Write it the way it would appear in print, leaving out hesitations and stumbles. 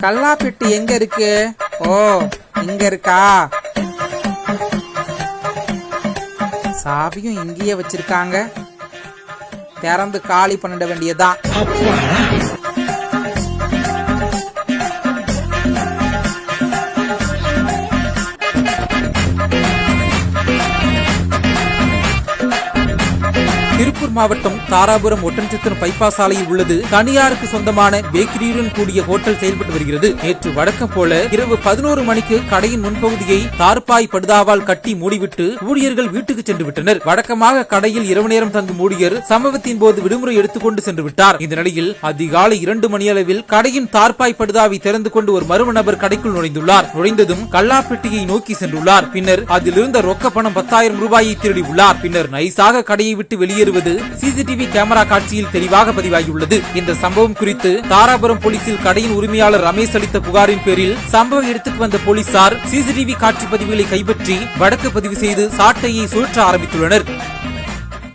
கல்லாப்பெட்டி எங்க இருக்கு? ஓ, இங்க இருக்கா? சாவியும் இங்கேயே வச்சிருக்காங்க. திறந்து காலி பண்ணிட வேண்டியதான். திருப்பூர் மாவட்டம் தாராபுரம் ஒட்டன்சத்திரம் பைபாஸ் சாலையில் உள்ளது தனியாருக்கு சொந்தமான பேக்கரியுடன் கூடிய ஹோட்டல் செயல்பட்டு வருகிறது. நேற்று வழக்கம் போல இரவு 11 மணிக்கு கடையின் முன்பகுதியை தார்பாய் படுதாவால் கட்டி மூடிவிட்டு ஊழியர்கள் வீட்டுக்கு சென்று விட்டனர். வழக்கமாக கடையில் இரவு நேரம் தங்கும் ஊழியர் சம்பவத்தின் போது விடுமுறை எடுத்துக்கொண்டு சென்று விட்டார். இந்த நிலையில் அதிகாலை 2 மணியளவில் கடையின் தார்பாய் படுதாவை திறந்து கொண்டு ஒரு மர்ம நபர் கடைக்குள் நுழைந்துள்ளார். நுழைந்ததும் கல்லாப்பெட்டியை நோக்கி சென்றுள்ளார். பின்னர் அதில் இருந்த ரொக்க பணம் 10,000 ரூபாயை திருடி உள்ளார். பின்னர் நைசாக கடையை விட்டு வெளியேறுவது சிசிடிவி கேமரா காட்சியில் தெளிவாக பதிவாகியுள்ளது. இந்த சம்பவம் குறித்து தாராபுரம் போலீசில் கடையின் உரிமையாளர் ரமேஷ் அளித்த புகாரின் பேரில் சம்பவ இடத்துக்கு வந்த போலீசார் சிசிடிவி காட்சி பதிவுகளை கைப்பற்றி வழக்கு பதிவு செய்து சாட்டையை சுழற்ற ஆரம்பித்துள்ளனர்.